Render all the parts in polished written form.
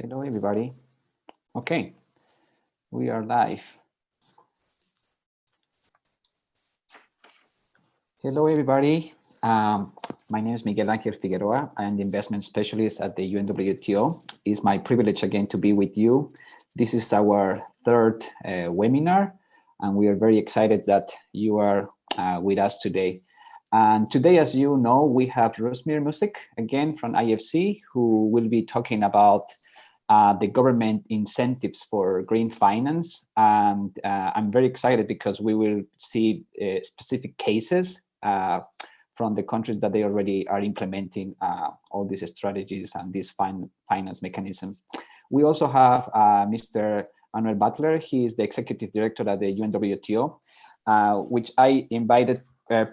Hello, everybody. Okay, we are live. Hello, everybody. My name is Miguel Ángel Figueroa. I am the investment specialist at the UNWTO. It's my privilege again to be with you. This is our third webinar, and we are very excited that you are with us today. And today, as you know, we have Rusmir Musik again from IFC, who will be talking about the government incentives for green finance. And I'm very excited because we will see specific cases from the countries that they already are implementing all these strategies and these finance mechanisms. We also have Mr. Manuel Butler. He is the executive director at the UNWTO, which I invited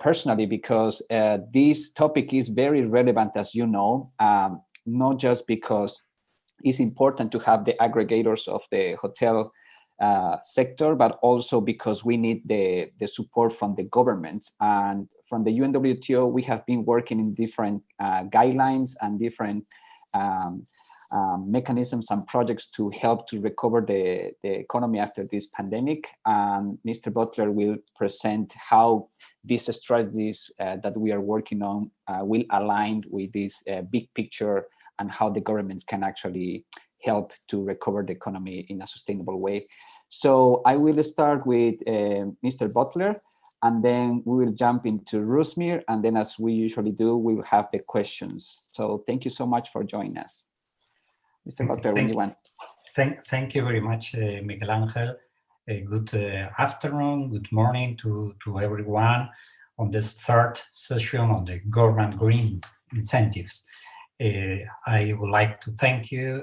personally because this topic is very relevant, as you know, not just because it's important to have the aggregators of the hotel sector, but also because we need the support from the governments. And from the UNWTO, we have been working in different guidelines and different mechanisms and projects to help to recover the economy after this pandemic. And Mr. Butler will present how these strategies that we are working on will align with this big picture and how the governments can actually help to recover the economy in a sustainable way. So I will start with Mr. Butler, and then we will jump into Rusmir, and then as we usually do, we will have the questions. So thank you so much for joining us. Mr. Butler, when you want. Thank you very much, Miguel Ángel. Good afternoon, good morning to everyone on this third session on the government green incentives. I would like to thank you,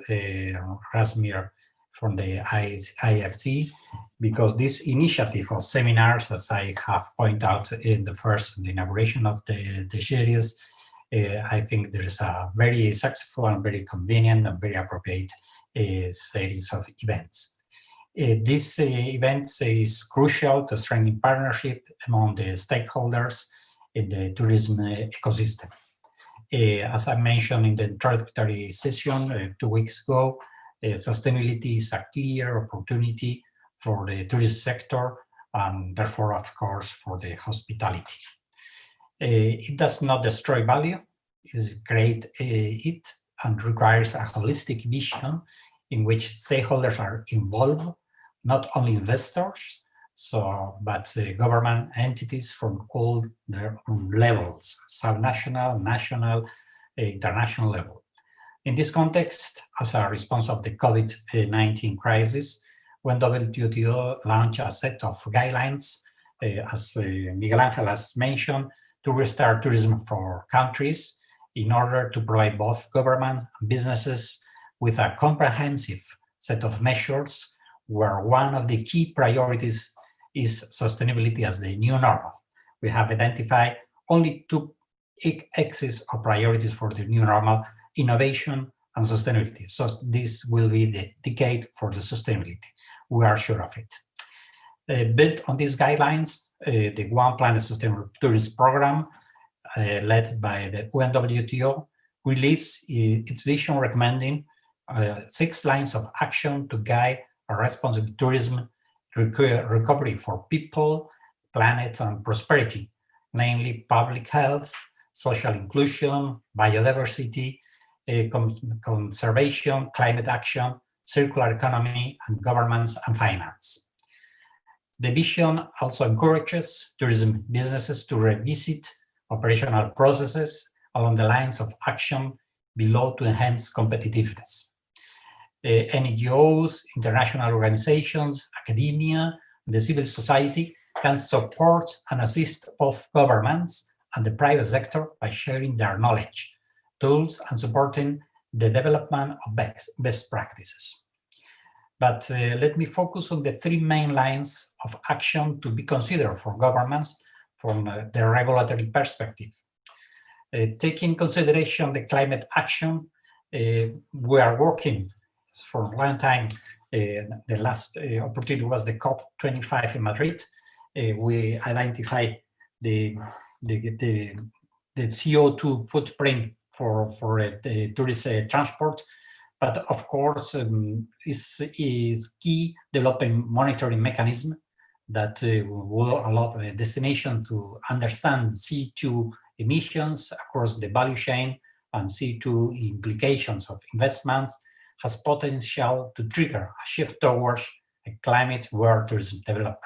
Rusmir, from the IFC, because this initiative of seminars, as I have pointed out in the inauguration of the series, I think there is a very successful and very convenient and very appropriate series of events. This event is crucial to strengthen partnership among the stakeholders in the tourism ecosystem. As I mentioned in the introductory session 2 weeks ago, sustainability is a clear opportunity for the tourist sector and therefore, of course, for the hospitality. It does not destroy value, it creates it and requires a holistic vision in which stakeholders are involved, not only investors, but government entities from all their levels, subnational, national, international level. In this context, as a response of the COVID-19 crisis, UNWTO launched a set of guidelines, as Miguel Ángel has mentioned, to restart tourism for countries in order to provide both government and businesses with a comprehensive set of measures where one of the key priorities is sustainability as the new normal. We have identified only 2 axes of priorities for the new normal: innovation and sustainability. So this will be the decade for the sustainability. We are sure of it. Built on these guidelines, the One Planet Sustainable Tourism Program, led by the UNWTO, released its vision recommending 6 lines of action to guide a responsible tourism recovery for people, planet, and prosperity, namely public health, social inclusion, biodiversity, conservation, climate action, circular economy, and governance and finance. The vision also encourages tourism businesses to revisit operational processes along the lines of action below to enhance competitiveness. NGOs, international organizations, academia, and the civil society can support and assist both governments and the private sector by sharing their knowledge, tools, and supporting the development of best practices. But let me focus on the 3 main lines of action to be considered for governments from the regulatory perspective. Taking consideration the climate action, we are working for a long time. The last opportunity was the COP25 in Madrid. We identified the CO2 footprint for the tourist transport, But of course, is key developing monitoring mechanism that will allow the destination to understand CO2 emissions across the value chain and CO2 implications of investments, has potential to trigger a shift towards a climate-aware tourism development.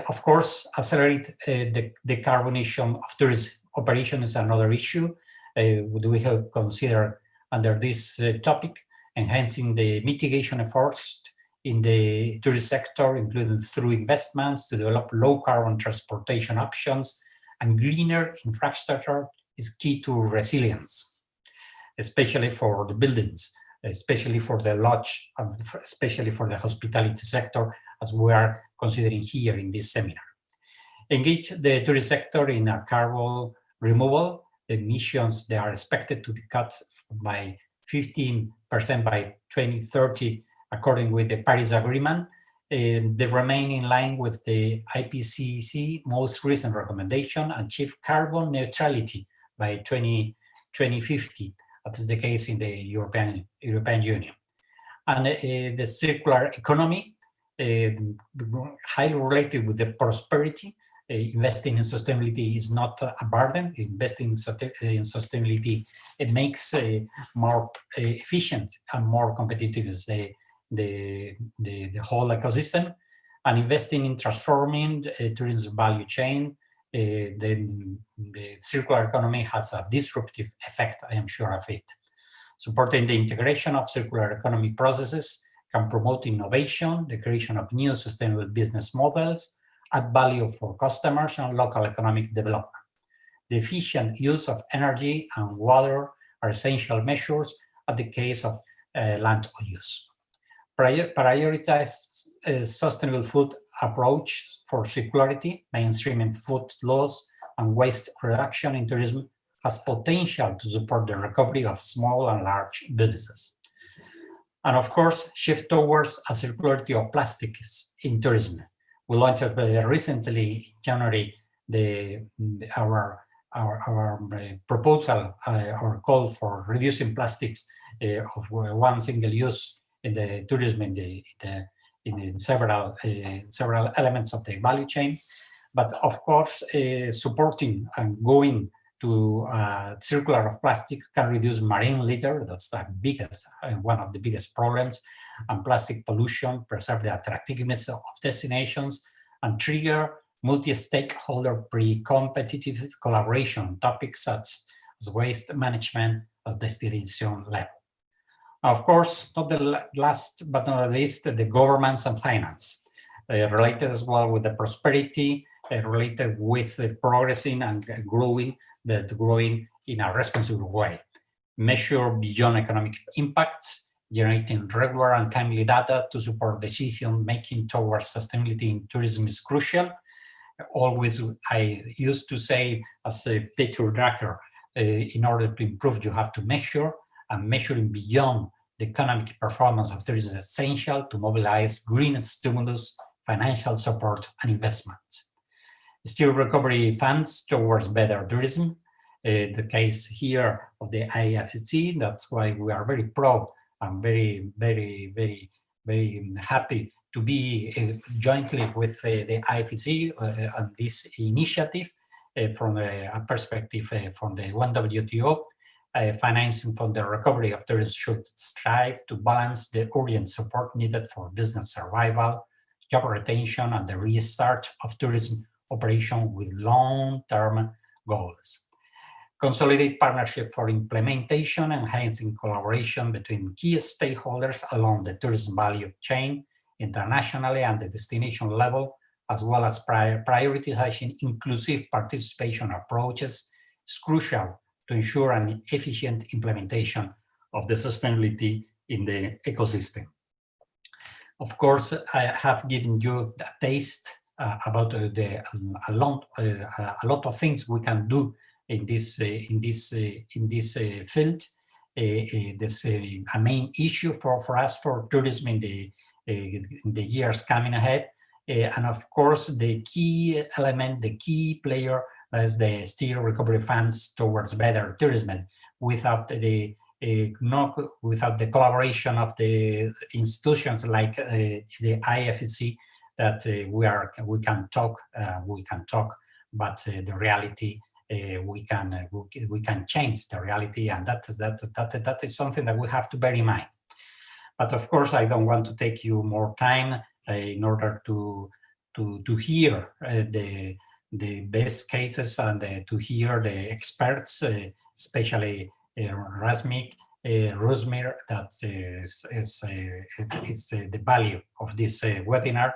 Of course, accelerate the decarbonization of tourism operation is another issue. We have considered under this topic, enhancing the mitigation efforts in the tourist sector, including through investments to develop low carbon transportation options, and greener infrastructure is key to resilience, especially for the buildings, especially for the lodge, especially for the hospitality sector, as we are considering here in this seminar. Engage the tourist sector in a carbon removal. The emissions, they are expected to be cut by 15% by 2030, according with the Paris Agreement. They remain in line with the IPCC most recent recommendation, achieve carbon neutrality by 2050. That is the case in the European Union. And the circular economy, highly related with the prosperity. Investing in sustainability is not a burden. Investing in sustainability, it makes more efficient and more competitive as the whole ecosystem. And investing in transforming tourism value chain, then the circular economy has a disruptive effect, I am sure of it. Supporting the integration of circular economy processes can promote innovation, the creation of new sustainable business models, add value for customers and local economic development. The efficient use of energy and water are essential measures at the case of land use. Prioritize sustainable food approach for circularity, mainstreaming food loss and waste reduction in tourism has potential to support the recovery of small and large businesses. And of course, shift towards a circularity of plastics in tourism. We launched recently in January our proposal, our call for reducing plastics of one single use in the tourism in several elements of the value chain. But of course, supporting and going to circular of plastic can reduce marine litter. That's the biggest, one of the biggest problems, and plastic pollution, preserve the attractiveness of destinations, and trigger multi-stakeholder pre-competitive collaboration topics such as waste management at destination level. Of course, not the last but not least, the governance and finance, related as well with the prosperity, related with the progressing and growing, but growing in a responsible way. Measure beyond economic impacts, generating regular and timely data to support decision-making towards sustainability in tourism is crucial. Always, I used to say as a Peter Drucker, in order to improve, you have to measure, and measuring beyond the economic performance of tourism is essential to mobilize green stimulus, financial support, and investments. Steer recovery funds towards better tourism. The case here of the IFC, that's why we are very proud and very happy to be jointly with the IFC on this initiative from a perspective from the UNWTO. Financing from the recovery of tourism should strive to balance the urgent support needed for business survival, job retention, and the restart of tourism operation with long-term goals. Consolidate partnership for implementation, enhancing collaboration between key stakeholders along the tourism value chain, internationally and the destination level, as well as prioritizing inclusive participation approaches is crucial to ensure an efficient implementation of the sustainability in the ecosystem. Of course, I have given you a taste about a lot of things we can do in this field. This a main issue for us for tourism in the years coming ahead, and of course the key element, the key player is the steer recovery funds towards better tourism. Without the not without the collaboration of the institutions like the IFC, that we can talk, but the reality we can change the reality, and that is something that we have to bear in mind. But of course, I don't want to take you more time in order to hear the best cases and to hear the experts, especially Rasmik, Rosmir, that is the value of this webinar.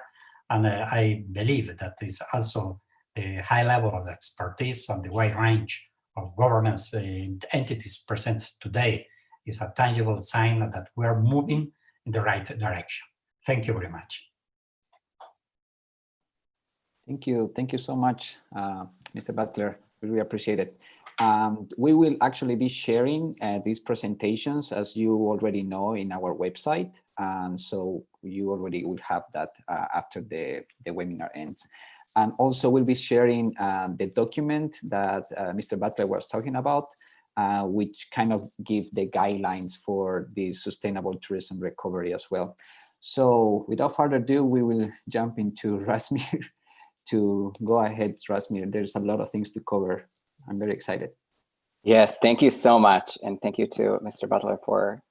And I believe that is also a high level of expertise and the wide range of governance entities present today is a tangible sign that we are moving in the right direction. Thank you very much. Thank you so much, Mr. Butler. We really appreciate it. We will actually be sharing these presentations, as you already know, in our website. So you already will have that after the webinar ends. And also we'll be sharing the document that Mr. Butler was talking about, which kind of give the guidelines for the sustainable tourism recovery as well. So without further ado, we will jump into Rasmir. To go ahead, Rasmir. There's a lot of things to cover. I'm very excited. Yes, thank you so much. And thank you to Mr. Butler for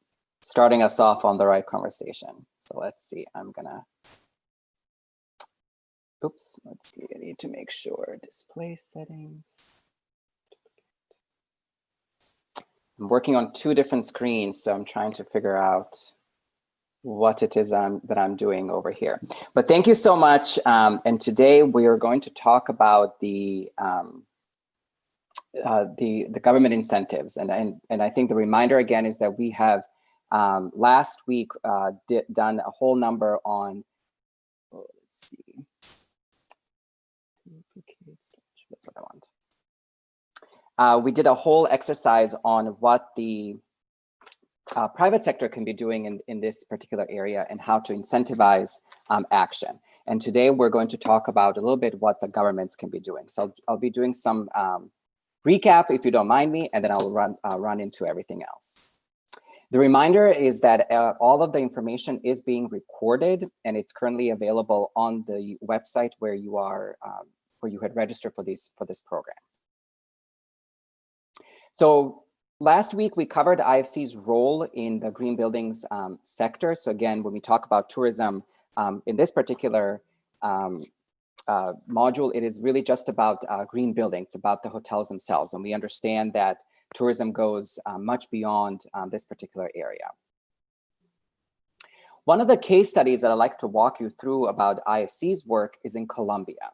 starting us off on the right conversation. So let's see, I'm gonna, oops, let's see, I need to make sure, display settings. I'm working on 2 different screens, so I'm trying to figure out what it is that I'm doing over here. But thank you so much. And today we are going to talk about the government incentives. And I think the reminder again is that we have last week done a whole number on, let's see, that's what I want. We did a whole exercise on what the private sector can be doing in this particular area and how to incentivize action. And today we're going to talk about a little bit what the governments can be doing. So I'll be doing some recap, if you don't mind me, and then I'll run into everything else. The reminder is that all of the information is being recorded, and it's currently available on the website where you are, where you had registered for this program. So last week, we covered IFC's role in the green buildings sector. So again, when we talk about tourism in this particular module, it is really just about green buildings, about the hotels themselves. And we understand that tourism goes much beyond this particular area. One of the case studies that I'd like to walk you through about IFC's work is in Colombia.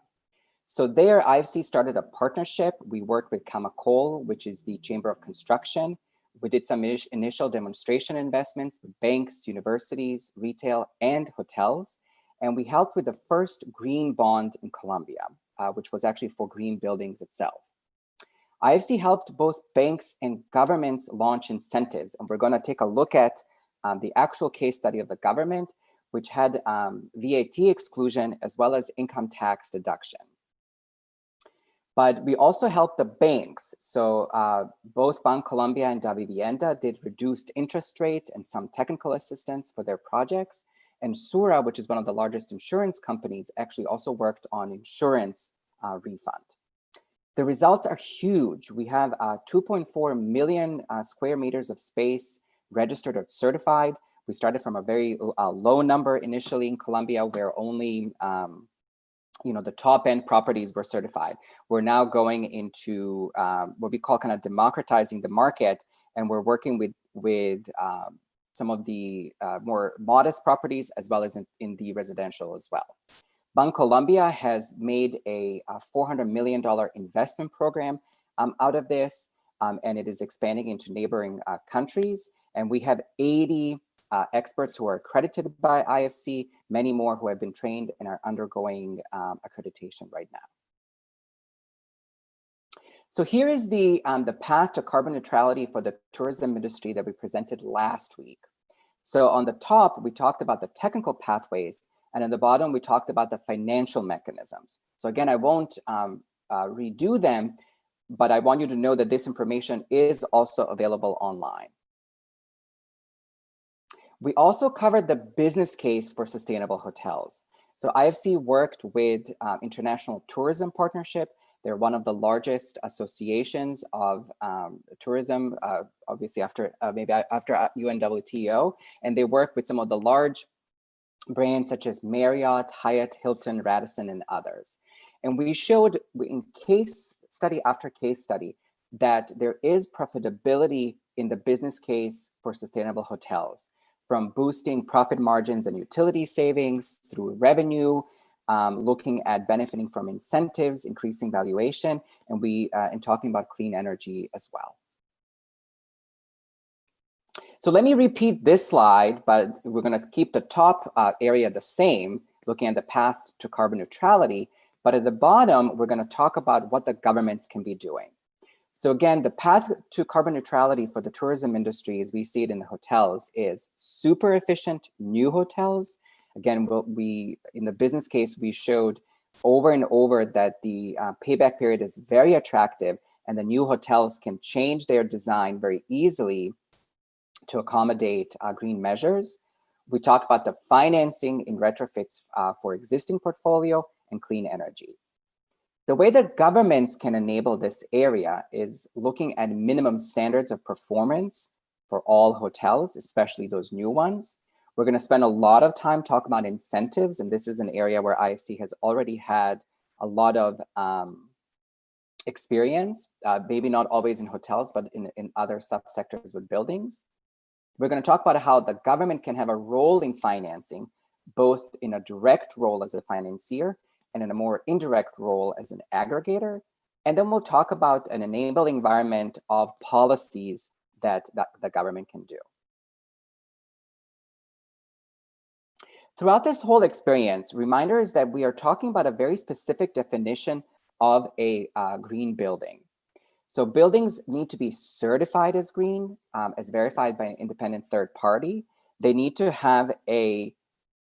So there, IFC started a partnership. We worked with Camacol, which is the Chamber of Construction. We did some initial demonstration investments with banks, universities, retail, and hotels. And we helped with the first green bond in Colombia, which was actually for green buildings itself. IFC helped both banks and governments launch incentives. And we're going to take a look at the actual case study of the government, which had VAT exclusion as well as income tax deduction. But we also helped the banks. So both Bancolombia and Davivienda did reduced interest rates and some technical assistance for their projects. And Sura, which is one of the largest insurance companies, actually also worked on insurance refund. The results are huge. We have 2.4 million square meters of space registered or certified. We started from a very low number initially in Colombia, where only the top end properties were certified. We're now going into what we call kind of democratizing the market, and we're working with some of the more modest properties as well as in the residential as well. Bancolombia has made a $400 million investment program out of this, and it is expanding into neighboring countries. And we have 80 experts who are accredited by IFC, many more who have been trained and are undergoing accreditation right now. So here is the path to carbon neutrality for the tourism industry that we presented last week. So on the top, we talked about the technical pathways, and at the bottom, we talked about the financial mechanisms. So again, I won't redo them, but I want you to know that this information is also available online. We also covered the business case for sustainable hotels. So IFC worked with International Tourism Partnership. They're one of the largest associations of tourism, obviously after UNWTO, and they work with some of the large brands such as Marriott, Hyatt, Hilton, Radisson, and others. And we showed in case study after case study that there is profitability in the business case for sustainable hotels, from boosting profit margins and utility savings through revenue, looking at benefiting from incentives, increasing valuation, and talking about clean energy as well. So let me repeat this slide, but we're going to keep the top area the same, looking at the path to carbon neutrality. But at the bottom, we're going to talk about what the governments can be doing. So again, the path to carbon neutrality for the tourism industry, as we see it in the hotels, is super efficient new hotels. Again, in the business case, we showed over and over that the payback period is very attractive, and the new hotels can change their design very easily to accommodate green measures. We talked about the financing in retrofits for existing portfolio and clean energy. The way that governments can enable this area is looking at minimum standards of performance for all hotels, especially those new ones. We're going to spend a lot of time talking about incentives, and this is an area where IFC has already had a lot of experience, maybe not always in hotels, but in other subsectors with buildings. We're going to talk about how the government can have a role in financing, both in a direct role as a financier and in a more indirect role as an aggregator. And then we'll talk about an enabling environment of policies that the government can do. Throughout this whole experience, reminder is that we are talking about a very specific definition of a green building. So buildings need to be certified as green, as verified by an independent third party. They need to have a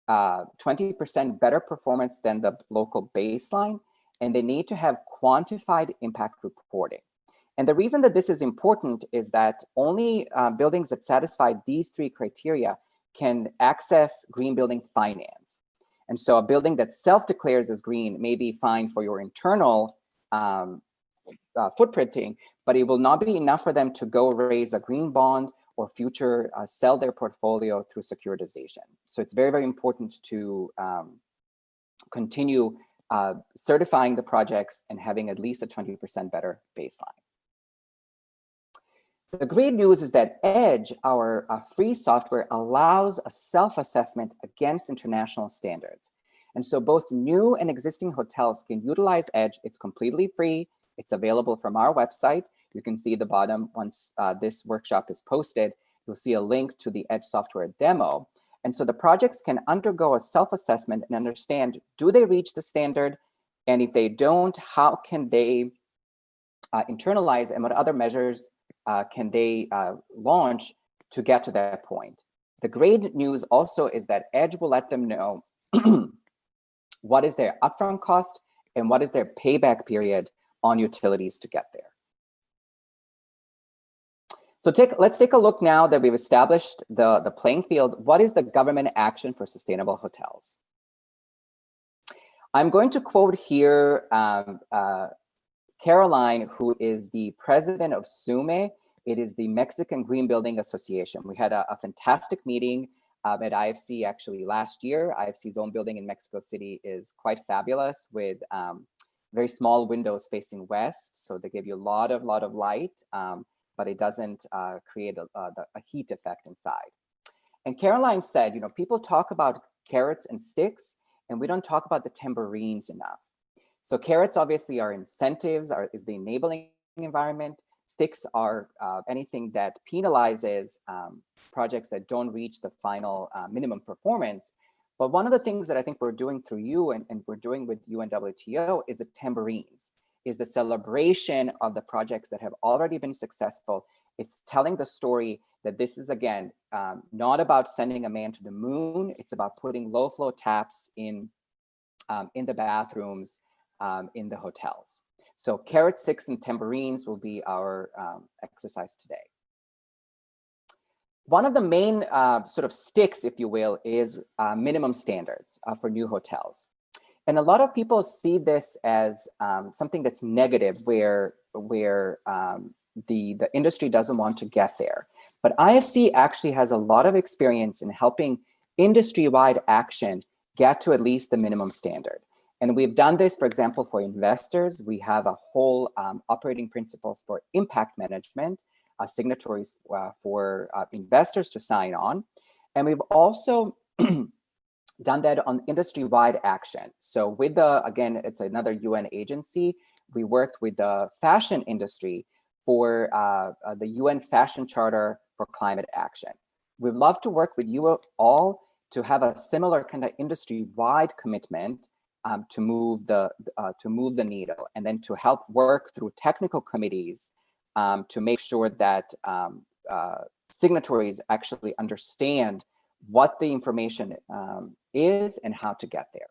20% better performance than the local baseline, and they need to have quantified impact reporting. And the reason that this is important is that only buildings that satisfy these three criteria can access green building finance. And so a building that self-declares as green may be fine for your internal footprinting, but it will not be enough for them to go raise a green bond or future sell their portfolio through securitization. So it's very, very important to continue certifying the projects and having at least a 20% better baseline. The great news is that EDGE, our free software, allows a self-assessment against international standards. And so both new and existing hotels can utilize EDGE. It's completely free. It's available from our website. You can see the bottom once this workshop is posted. You'll see a link to the EDGE software demo. And so the projects can undergo a self-assessment and understand, do they reach the standard? And if they don't, how can they internalize, and what other measures can they launch to get to that point? The great news also is that EDGE will let them know what is their upfront cost and what is their payback period on utilities to get there. So let's take a look now that we've established the playing field. What is the government action for sustainable hotels? I'm going to quote here Caroline, who is the president of SUME. It is the Mexican Green Building Association. We had a fantastic meeting at IFC actually last year. IFC's own building in Mexico City is quite fabulous with very small windows facing west. So they give you a lot of light, but it doesn't create a heat effect inside. And Caroline said, you know, people talk about carrots and sticks, and we don't talk about the tambourines enough. So carrots obviously are incentives, is the enabling environment. Sticks are anything that penalizes projects that don't reach the final minimum performance. But one of the things that I think we're doing through you and we're doing with UNWTO is the tambourines, is the celebration of the projects that have already been successful. It's telling the story that this is, again, not about sending a man to the moon. It's about putting low flow taps in the bathrooms, in the hotels. So carrot, sticks, and tambourines will be our exercise today. One of the main sort of sticks, if you will, is minimum standards for new hotels. And a lot of people see this as something that's negative, where the industry doesn't want to get there. But IFC actually has a lot of experience in helping industry-wide action get to at least the minimum standard. And we've done this, for example, for investors. We have a whole operating principles for impact management, signatories for investors to sign on. And we've also done that on industry-wide action. So with the, again, it's another UN agency, we worked with the fashion industry for the UN Fashion Charter for Climate Action. We'd love to work with you all to have a similar kind of industry-wide commitment to move the needle, and then to help work through technical committees to make sure that signatories actually understand what the information is and how to get there.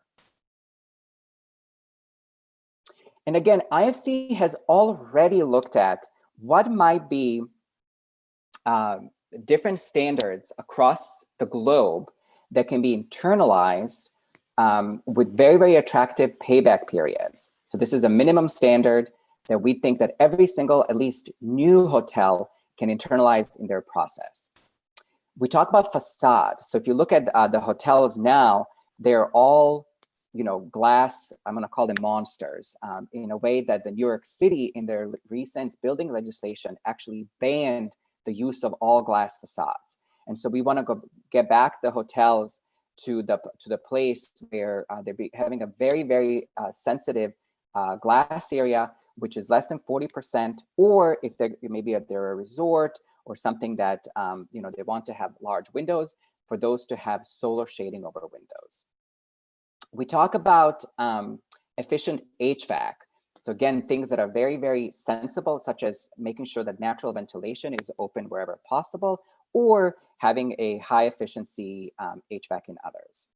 And again, IFC has already looked at what might be different standards across the globe that can be internalized with very, very attractive payback periods. So this is a minimum standard that we think that every single, at least new hotel can internalize in their process. We talk about facade. So if you look at the hotels now, they're all, you know, glass, I'm gonna call them monsters, in a way that the New York City in their recent building legislation actually banned the use of all glass facades. And so we wanna get back the hotels to the place where they're having a very, very sensitive glass area, which is less than 40%, or if they're a resort or something that you know, they want to have large windows, for those to have solar shading over windows. We talk about efficient HVAC. So again, things that are very, very sensible, such as making sure that natural ventilation is open wherever possible, or having a high efficiency HVAC in others.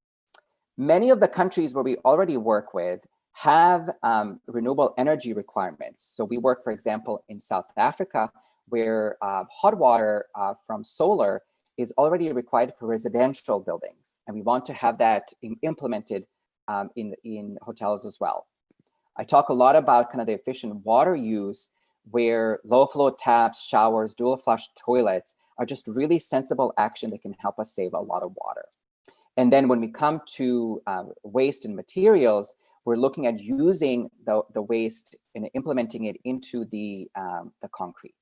Many of the countries where we already work with have renewable energy requirements. So we work, for example, in South Africa, where hot water from solar is already required for residential buildings. And we want to have that implemented in hotels as well. I talk a lot about kind of the efficient water use, where low flow taps, showers, dual flush toilets are just really sensible action that can help us save a lot of water. And then when we come to waste and materials, we're looking at using the waste and implementing it into the concrete.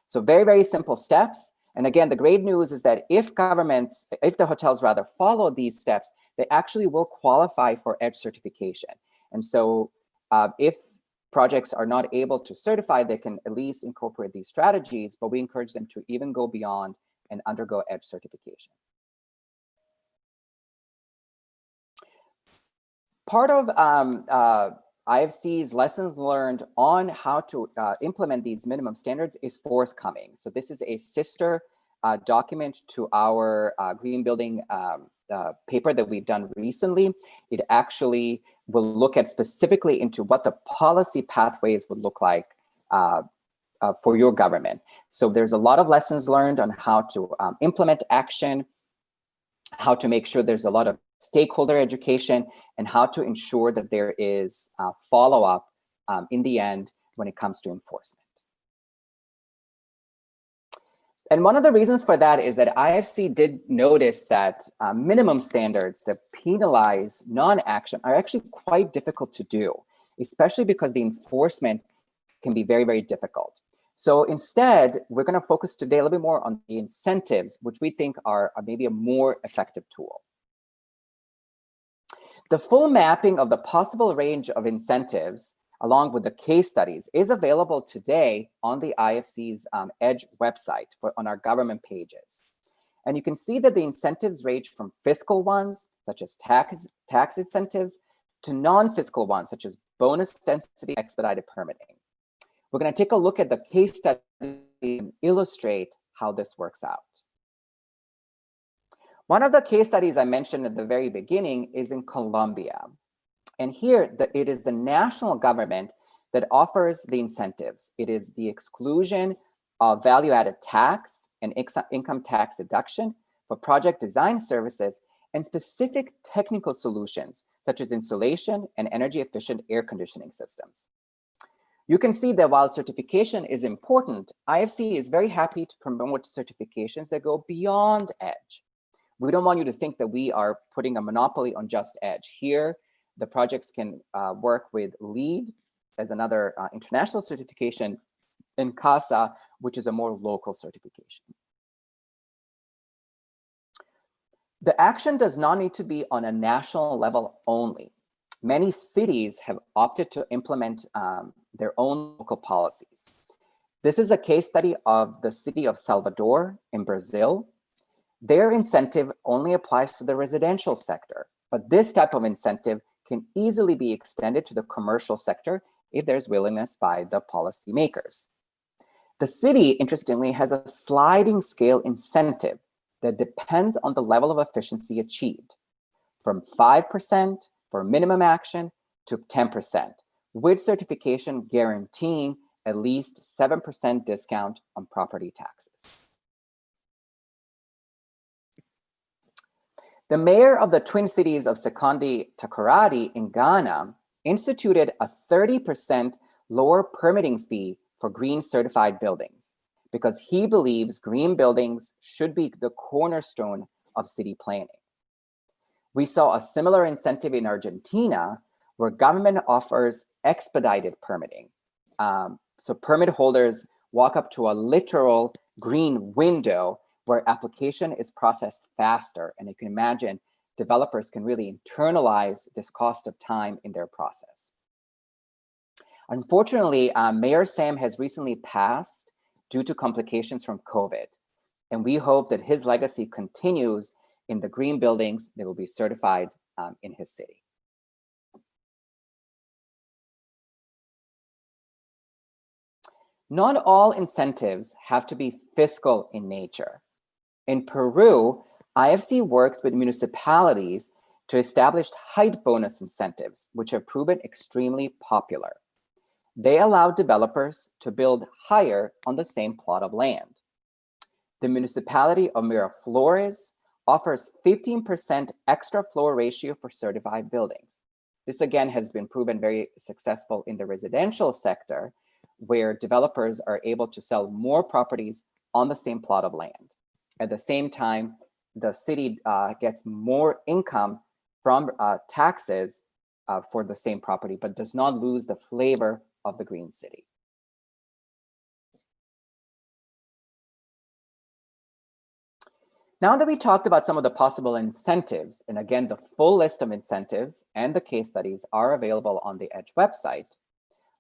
So very, very simple steps. And again, the great news is that if the hotels rather follow these steps, they actually will qualify for EDGE certification. And so if projects are not able to certify, they can at least incorporate these strategies, but we encourage them to even go beyond and undergo EDGE certification. Part of IFC's lessons learned on how to implement these minimum standards is forthcoming. So this is a sister document to our green building paper that we've done recently. It actually will look at specifically into what the policy pathways would look like for your government. So there's a lot of lessons learned on how to implement action, how to make sure there's a lot of stakeholder education, and how to ensure that there is follow-up in the end when it comes to enforcement. And one of the reasons for that is that IFC did notice that minimum standards that penalize non-action are actually quite difficult to do, especially because the enforcement can be very, very difficult. So instead, we're going to focus today a little bit more on the incentives, which we think are maybe a more effective tool. The full mapping of the possible range of incentives, along with the case studies, is available today on the IFC's EDGE website on our government pages. And you can see that the incentives range from fiscal ones, such as tax incentives, to non-fiscal ones, such as bonus density, expedited permitting. We're going to take a look at the case study and illustrate how this works out. One of the case studies I mentioned at the very beginning is in Colombia. And here, it is the national government that offers the incentives. It is the exclusion value-added tax and income tax deduction for project design services and specific technical solutions, such as insulation and energy-efficient air conditioning systems. You can see that while certification is important, IFC is very happy to promote certifications that go beyond EDGE. We don't want you to think that we are putting a monopoly on just EDGE. Here, the projects can work with LEED as another international certification, and CASA, which is a more local certification. The action does not need to be on a national level only. Many cities have opted to implement their own local policies. This is a case study of the city of Salvador in Brazil. Their incentive only applies to the residential sector, but this type of incentive can easily be extended to the commercial sector if there's willingness by the policymakers. The city, interestingly, has a sliding scale incentive that depends on the level of efficiency achieved, from 5% for minimum action to 10%, with certification guaranteeing at least 7% discount on property taxes. The mayor of the Twin Cities of Sekondi Takoradi in Ghana instituted a 30% lower permitting fee for green certified buildings because he believes green buildings should be the cornerstone of city planning. We saw a similar incentive in Argentina where government offers expedited permitting. So permit holders walk up to a literal green window where application is processed faster. And you can imagine developers can really internalize this cost of time in their process. Unfortunately, Mayor Sam has recently passed due to complications from COVID. And we hope that his legacy continues in the green buildings that will be certified in his city. Not all incentives have to be fiscal in nature. In Peru, IFC worked with municipalities to establish height bonus incentives, which have proven extremely popular. They allow developers to build higher on the same plot of land. The municipality of Miraflores offers 15% extra floor ratio for certified buildings. This again has been proven very successful in the residential sector, where developers are able to sell more properties on the same plot of land. At the same time, the city gets more income from taxes for the same property, but does not lose the flavor of the green city. Now that we talked about some of the possible incentives, and again, the full list of incentives and the case studies are available on the EDGE website,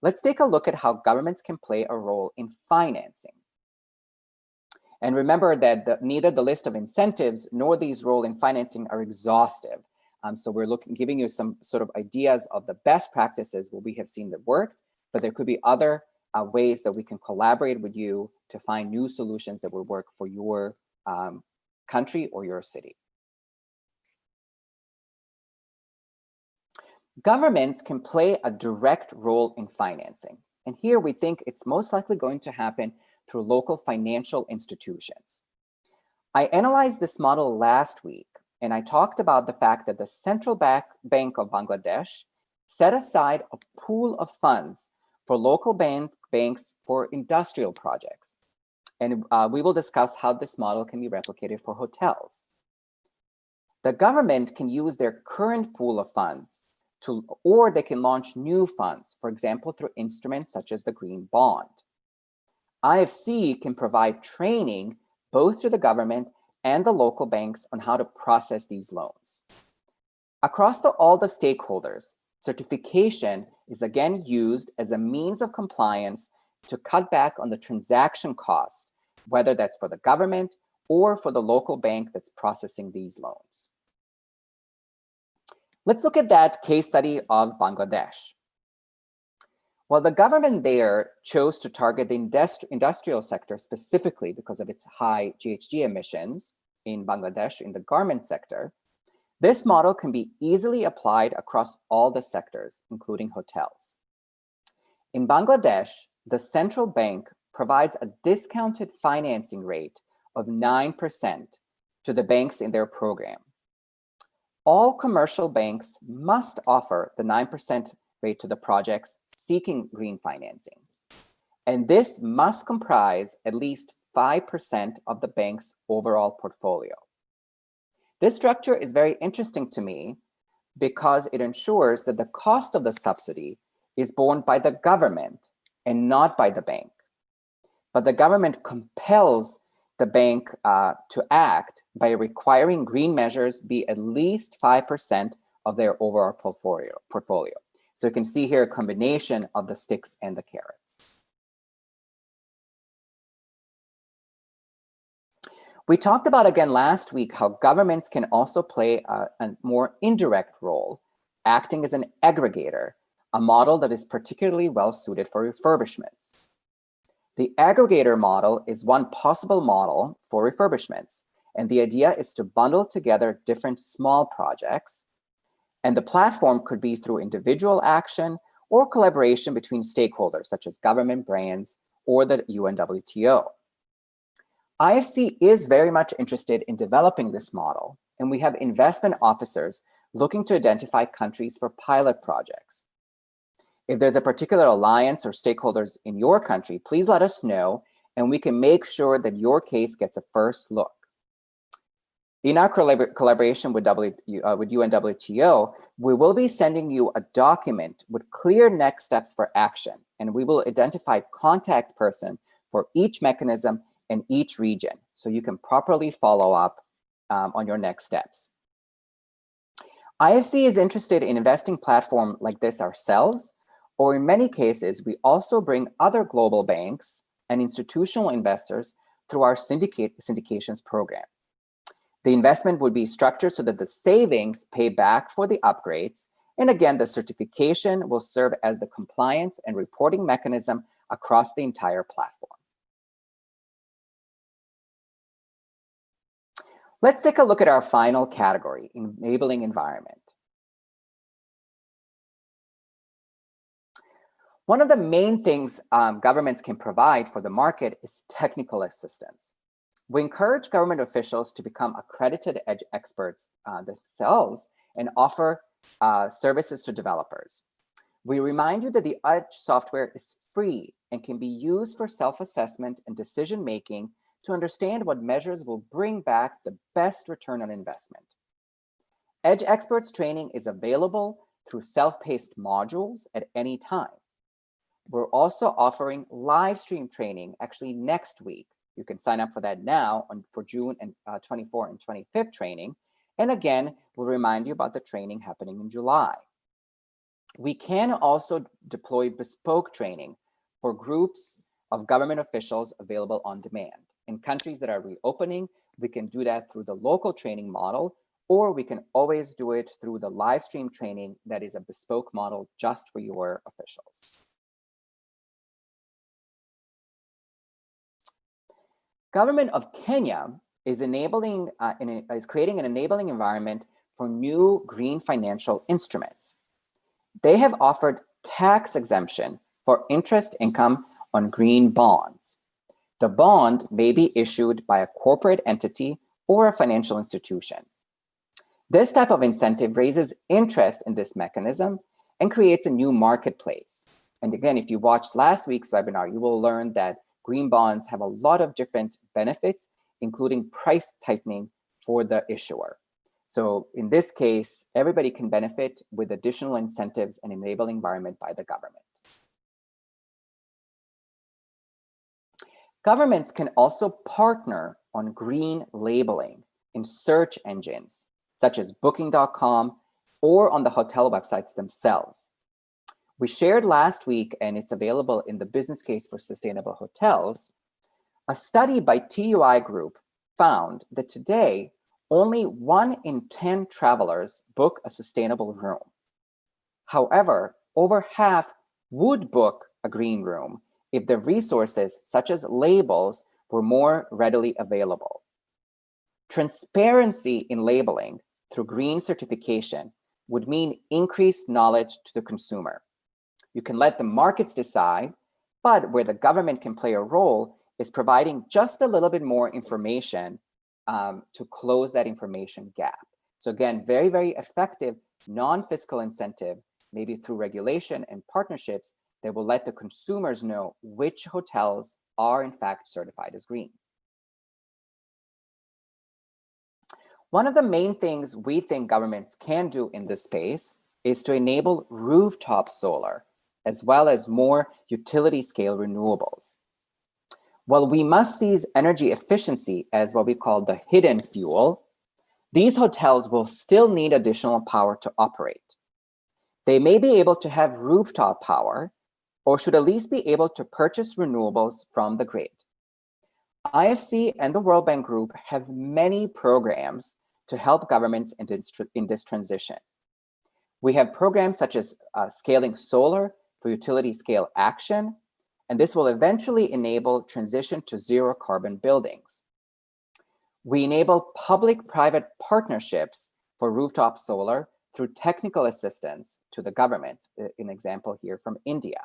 let's take a look at how governments can play a role in financing. And remember that neither the list of incentives nor these role in financing are exhaustive. So we're giving you some sort of ideas of the best practices what we have seen that work, but there could be other ways that we can collaborate with you to find new solutions that will work for your country or your city. Governments can play a direct role in financing. And here we think it's most likely going to happen through local financial institutions. I analyzed this model last week, and I talked about the fact that the Central Bank of Bangladesh set aside a pool of funds for local banks for industrial projects. And we will discuss how this model can be replicated for hotels. The government can use their current pool of funds or they can launch new funds, for example, through instruments such as the Green Bond. IFC can provide training both to the government and the local banks on how to process these loans. Across all the stakeholders, certification is again used as a means of compliance to cut back on the transaction costs, whether that's for the government or for the local bank that's processing these loans. Let's look at that case study of Bangladesh. Well, the government there chose to target the industrial sector specifically because of its high GHG emissions in Bangladesh in the garment sector. This model can be easily applied across all the sectors, including hotels. In Bangladesh, the central bank provides a discounted financing rate of 9% to the banks in their program. All commercial banks must offer the 9% rate to the projects seeking green financing. And this must comprise at least 5% of the bank's overall portfolio. This structure is very interesting to me because it ensures that the cost of the subsidy is borne by the government and not by the bank. But the government compels the bank to act by requiring green measures be at least 5% of their overall portfolio. So you can see here a combination of the sticks and the carrots. We talked about again last week how governments can also play a more indirect role, acting as an aggregator, a model that is particularly well suited for refurbishments. The aggregator model is one possible model for refurbishments, and the idea is to bundle together different small projects, and the platform could be through individual action or collaboration between stakeholders such as government brands or the UNWTO. IFC is very much interested in developing this model, and we have investment officers looking to identify countries for pilot projects. If there's a particular alliance or stakeholders in your country, please let us know, and we can make sure that your case gets a first look. In our collaboration with UNWTO, we will be sending you a document with clear next steps for action, and we will identify a contact person for each mechanism in each region, so you can properly follow up on your next steps. IFC is interested in investing platform like this ourselves, or in many cases, we also bring other global banks and institutional investors through our syndications program. The investment would be structured so that the savings pay back for the upgrades, and again, the certification will serve as the compliance and reporting mechanism across the entire platform. Let's take a look at our final category, enabling environment. One of the main things governments can provide for the market is technical assistance. We encourage government officials to become accredited edge experts themselves and offer services to developers. We remind you that the edge software is free and can be used for self-assessment and decision-making to understand what measures will bring back the best return on investment. Edge experts training is available through self-paced modules at any time. We're also offering live stream training actually next week. You can sign up for that now for June 24 and 25th training. And again, we'll remind you about the training happening in July. We can also deploy bespoke training for groups of government officials available on demand. In countries that are reopening, we can do that through the local training model, or we can always do it through the live stream training that is a bespoke model just for your officials. Government of Kenya is creating an enabling environment for new green financial instruments. They have offered tax exemption for interest income on green bonds. The bond may be issued by a corporate entity or a financial institution. This type of incentive raises interest in this mechanism and creates a new marketplace. And again, if you watched last week's webinar, you will learn that green bonds have a lot of different benefits, including price tightening for the issuer. So in this case, everybody can benefit with additional incentives and enabling environment by the government. Governments can also partner on green labeling in search engines, such as booking.com or on the hotel websites themselves. We shared last week, and it's available in the business case for sustainable hotels, a study by TUI Group found that today, only 1 in 10 travelers book a sustainable room. However, over half would book a green room if the resources, such as labels, were more readily available. Transparency in labeling through green certification would mean increased knowledge to the consumer. You can let the markets decide, But where the government can play a role is providing just a little bit more information to close that information gap. So again, very, very effective non-fiscal incentive, maybe through regulation and partnerships that will let the consumers know which hotels are in fact certified as green. One of the main things we think governments can do in this space is to enable rooftop solar, as well as more utility scale renewables. While we must seize energy efficiency as what we call the hidden fuel, these hotels will still need additional power to operate. They may be able to have rooftop power, or should at least be able to purchase renewables from the grid. IFC and the World Bank Group have many programs to help governments in this transition. We have programs such as scaling solar for utility scale action, and this will eventually enable transition to zero carbon buildings. We enable public-private partnerships for rooftop solar through technical assistance to the government, an example here from India.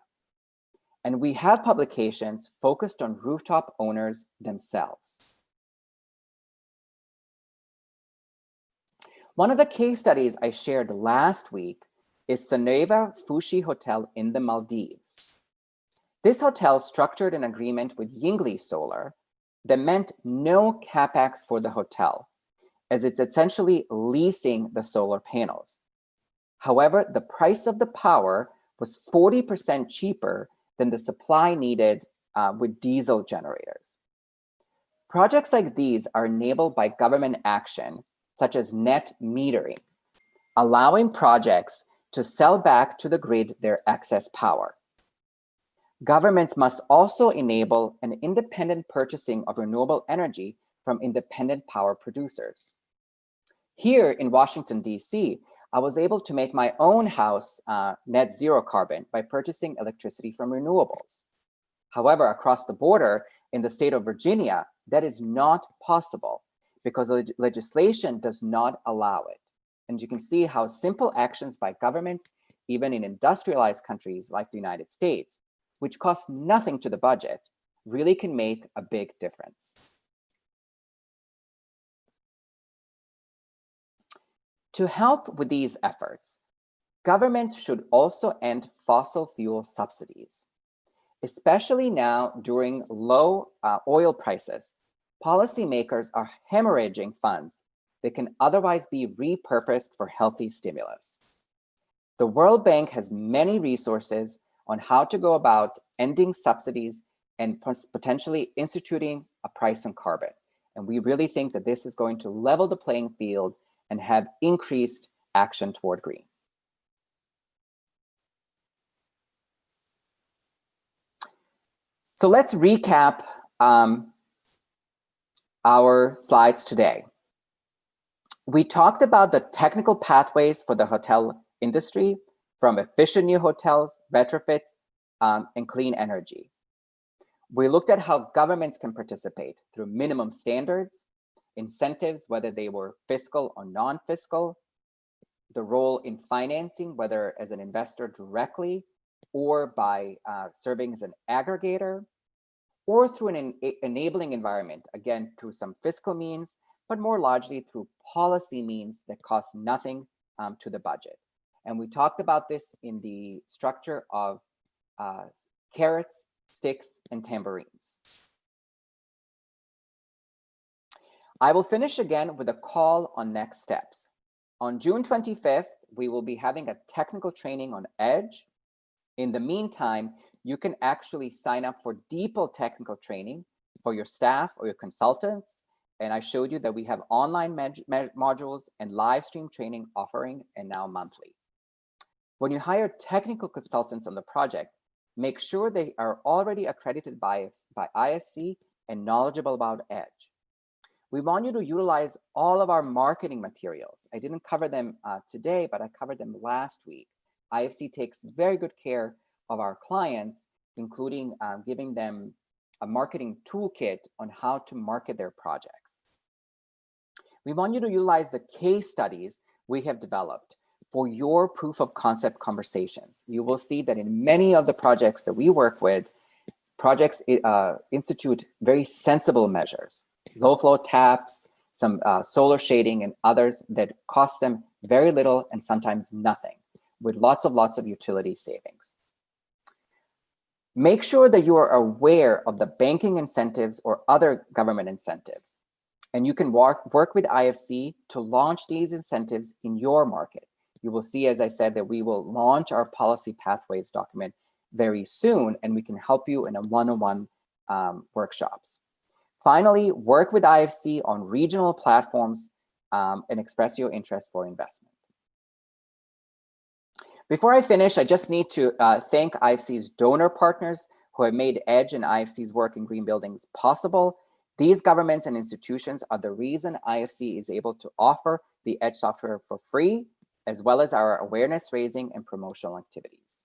And we have publications focused on rooftop owners themselves. One of the case studies I shared last week is Soneva Fushi Hotel in the Maldives. This hotel structured an agreement with Yingli Solar that meant no capex for the hotel, as it's essentially leasing the solar panels. However, the price of the power was 40% cheaper than the supply needed with diesel generators. Projects like these are enabled by government action, such as net metering, allowing projects to sell back to the grid their excess power. Governments must also enable an independent purchasing of renewable energy from independent power producers. Here in Washington, DC, I was able to make my own house net zero carbon by purchasing electricity from renewables. However, across the border in the state of Virginia, that is not possible because legislation does not allow it. And you can see how simple actions by governments, even in industrialized countries like the United States, which cost nothing to the budget, really can make a big difference. To help with these efforts, governments should also end fossil fuel subsidies. Especially now during low oil prices, policymakers are hemorrhaging funds that can otherwise be repurposed for healthy stimulus. The World Bank has many resources on how to go about ending subsidies and potentially instituting a price on carbon. And we really think that this is going to level the playing field and have increased action toward green. So let's recap our slides today. We talked about the technical pathways for the hotel industry, from efficient new hotels, retrofits, and clean energy. We looked at how governments can participate through minimum standards, incentives, whether they were fiscal or non-fiscal, the role in financing, whether as an investor directly or by serving as an aggregator, or through an enabling environment, again, through some fiscal means, but more largely through policy means that cost nothing to the budget. And we talked about this in the structure of carrots, sticks, and tambourines. I will finish again with a call on next steps. On June 25th, we will be having a technical training on EDGE. In the meantime, you can actually sign up for deeper technical training for your staff or your consultants. And I showed you that we have online modules and live stream training offering, and now monthly. When you hire technical consultants on the project, make sure they are already accredited by IFC and knowledgeable about EDGE. We want you to utilize all of our marketing materials. I didn't cover them today, but I covered them last week. IFC takes very good care of our clients, including giving them a marketing toolkit on how to market their projects. We want you to utilize the case studies we have developed for your proof of concept conversations. You will see that in many of the projects that we work with, projects institute very sensible measures, low flow taps, some solar shading and others that cost them very little and sometimes nothing, with lots of utility savings. Make sure that you are aware of the banking incentives or other government incentives. And you can work with IFC to launch these incentives in your market. You will see, as I said, that we will launch our policy pathways document very soon, and we can help you in a one-on-one workshops. Finally, work with IFC on regional platforms and express your interest for investment. Before I finish, I just need to thank IFC's donor partners who have made EDGE and IFC's work in green buildings possible. These governments and institutions are the reason IFC is able to offer the EDGE software for free, as well as our awareness raising and promotional activities.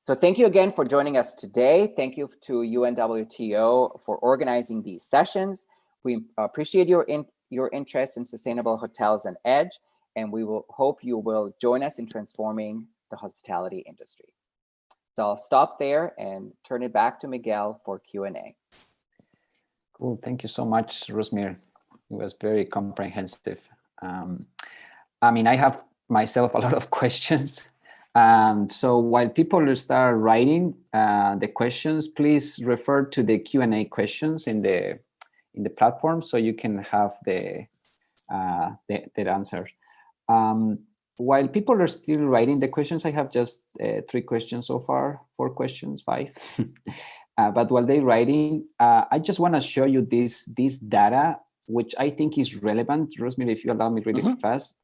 So thank you again for joining us today. Thank you to UNWTO for organizing these sessions. We appreciate your interest in sustainable hotels and EDGE, and we will hope you will join us in transforming the hospitality industry. So I'll stop there and turn it back to Miguel for Q&A. Cool, thank you so much, Rosmir. It was very comprehensive. I mean, I have myself a lot of questions. So while people start writing the questions, please refer to the Q&A questions in the platform so you can have the answers. While people are still writing the questions, I have just 3 questions so far, 4 questions, 5. But while they're writing, I just want to show you this data, which I think is relevant. Rosmir, if you allow me really fast.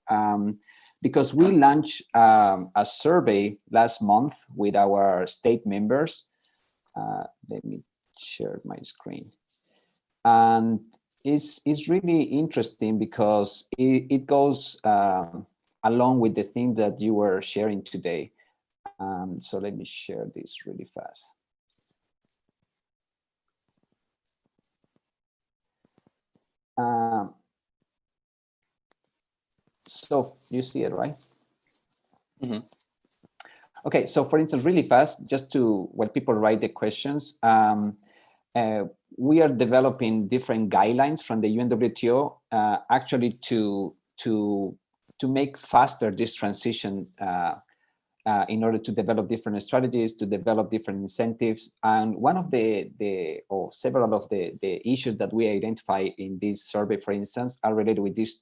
Because we launched a survey last month with our state members. Let me share my screen. And it's really interesting because it goes along with the thing that you were sharing today. So let me share this really fast. So you see it, right? Mm-hmm. Okay, so for instance, really fast, just to when people write the questions, we are developing different guidelines from the UNWTO actually to make faster this transition in order to develop different strategies, to develop different incentives. And one of or several of the issues that we identify in this survey, for instance, are related with these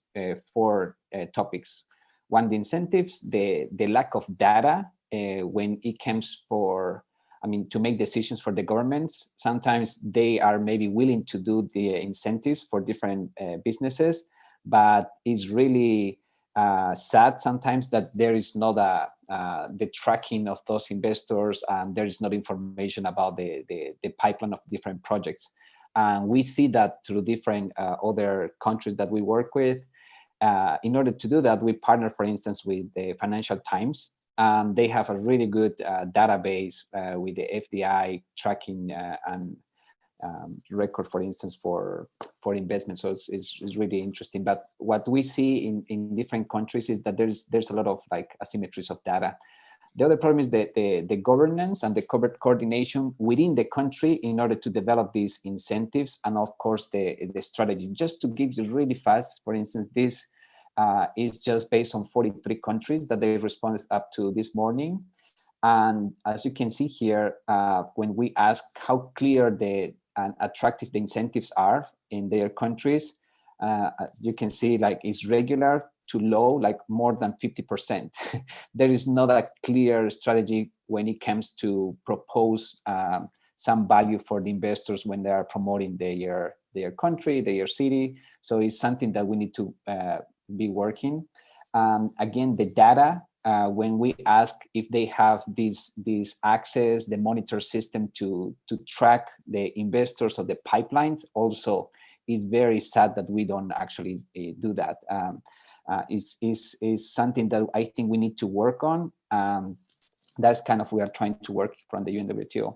4 topics. One, the incentives, the lack of data when it comes to make decisions for the governments. Sometimes they are maybe willing to do the incentives for different businesses, but it's really sad sometimes that there is not the tracking of those investors, and there is not information about the pipeline of different projects. And we see that through different other countries that we work with. In order to do that, we partner, for instance, with the Financial Times. They have a really good database with the FDI tracking and record, for instance, for investment. So it's really interesting. But what we see in different countries is that there's a lot of asymmetries of data. The other problem is the governance and the coordination within the country in order to develop these incentives, and of course the strategy. Just to give you really fast, for instance, this is just based on 43 countries that they responded up to this morning. And as you can see here, when we ask how clear and attractive the incentives are in their countries, you can see it's regular to low, more than 50%. There is not a clear strategy when it comes to propose some value for the investors when they are promoting their country, their city. So it's something that we need to be working. Again, the data, when we ask if they have this access, the monitor system to track the investors or the pipelines, also is very sad that we don't actually do that. Is something that I think we need to work on. That's kind of we are trying to work from the UNWTO.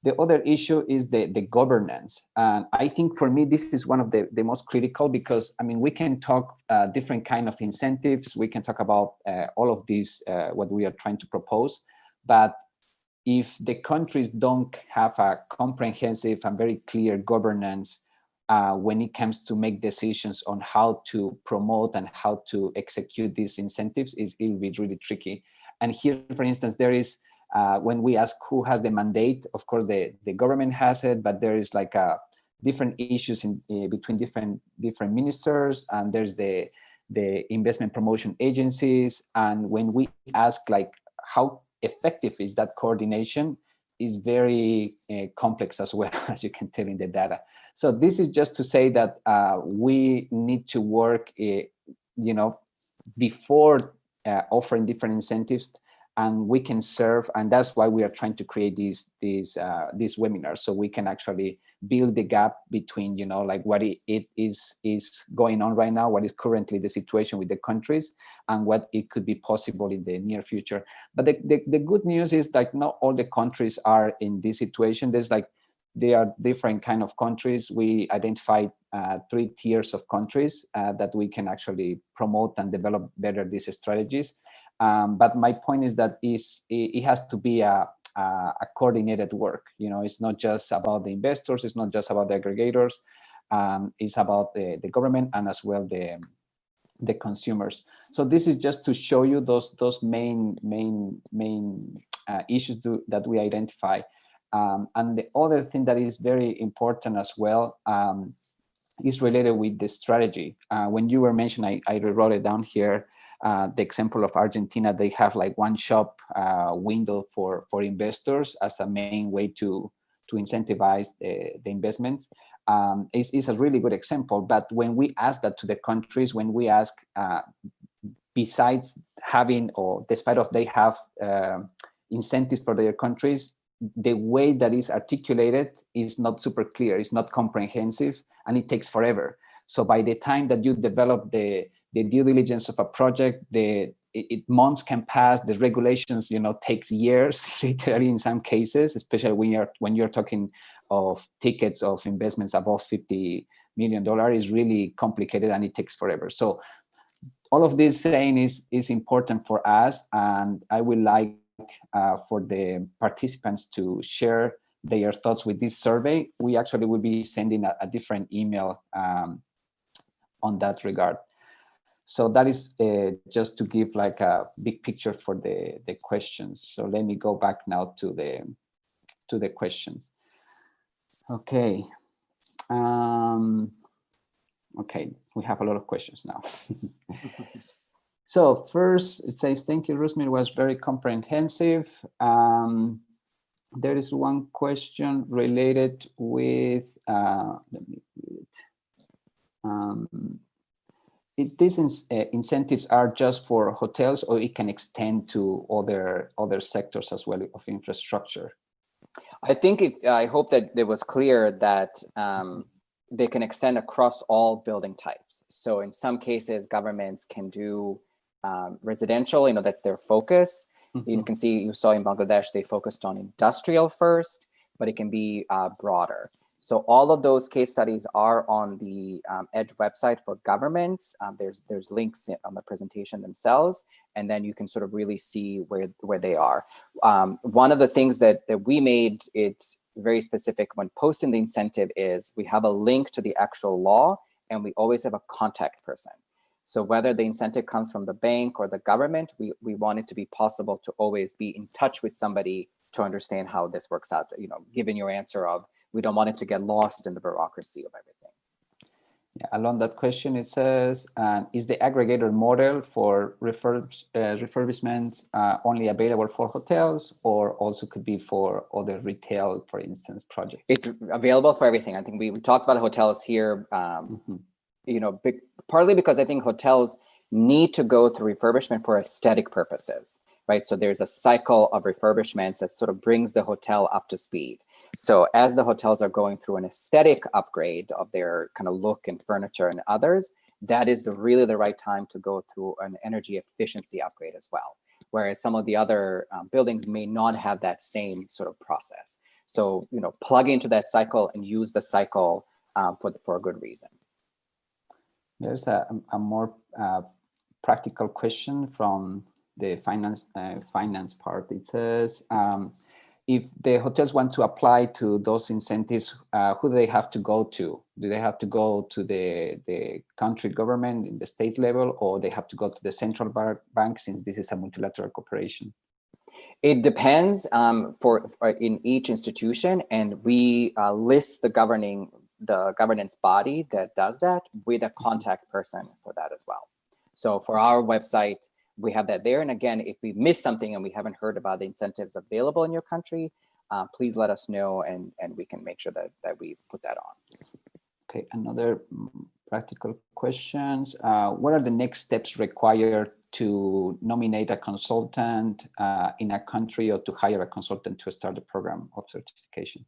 The other issue is the governance. And I think for me, this is one of the most critical, because we can talk different kind of incentives. We can talk about all of these, what we are trying to propose. But if the countries don't have a comprehensive and very clear governance when it comes to make decisions on how to promote and how to execute these incentives, it'll be really tricky. And here, for instance, there is, when we ask who has the mandate, of course, the government has it, but there is like different issues between different ministers, and there's the investment promotion agencies. And when we ask like how effective is that coordination, is very complex as well, as you can tell in the data. So this is just to say that we need to work, before offering different incentives, and we can serve, and that's why we are trying to create these webinars, so we can actually build the gap between, like what it is going on right now, what is currently the situation with the countries, and what it could be possible in the near future. But the good news is like not all the countries are in this situation. There are different kind of countries. We identified 3 tiers of countries that we can actually promote and develop better these strategies. But my point is that it has to be a coordinated work. It's not just about the investors, it's not just about the aggregators, it's about the government and as well the consumers. So this is just to show you those main issues that we identify. And the other thing that is very important as well is related with the strategy. When you were mentioning, I wrote it down here, the example of Argentina. They have like one shop window for investors as a main way to incentivize the investments. It's a really good example. But when we ask that to the countries, when we ask, besides having, or despite of they have incentives for their countries, the way that is articulated is not super clear, it's not comprehensive, and it takes forever. So by the time that you develop the due diligence of a project, months can pass, the regulations, takes years, literally in some cases, especially when you're talking of tickets of investments above $50 million, is really complicated and it takes forever. So all of this saying is important for us, and I would like for the participants to share their thoughts with this survey. We actually will be sending a different email on that regard. So that is just to give like a big picture for the questions. So let me go back now to the questions. Okay. Okay, we have a lot of questions now. So first, it says, thank you, Rusmir, it was very comprehensive. There is one question related with, let me read it. Is these incentives are just for hotels, or it can extend to other sectors as well of infrastructure? I hope that it was clear that they can extend across all building types. So in some cases, governments can do residential, that's their focus. Mm-hmm. You saw in Bangladesh, they focused on industrial first, but it can be broader. So all of those case studies are on the EDGE website for governments. There's links on the presentation themselves, and then you can sort of really see where they are. One of the things that we made it very specific when posting the incentive is we have a link to the actual law, and we always have a contact person. So whether the incentive comes from the bank or the government, we want it to be possible to always be in touch with somebody to understand how this works out, given your answer of, we don't want it to get lost in the bureaucracy of everything. Yeah, along that question, it says, is the aggregator model for refurbishments only available for hotels, or also could be for other retail, for instance, projects? It's available for everything. I think we talked about hotels here, partly because I think hotels need to go through refurbishment for aesthetic purposes, right? So there's a cycle of refurbishments that sort of brings the hotel up to speed. So as the hotels are going through an aesthetic upgrade of their kind of look and furniture and others, that is really the right time to go through an energy efficiency upgrade as well. Whereas some of the other buildings may not have that same sort of process. So, plug into that cycle and use the cycle for a good reason. There's a more practical question from the finance part. It says, if the hotels want to apply to those incentives, who do they have to go to? Do they have to go to the country government in the state level, or they have to go to the central bank, since this is a multilateral cooperation? It depends for in each institution, and we list the governance body that does that with a contact person for that as well. So for our website, we have that there. And again, if we miss something and we haven't heard about the incentives available in your country, please let us know, and we can make sure that we put that on. Okay, another practical questions. What are the next steps required to nominate a consultant in a country, or to hire a consultant to start the program of certification?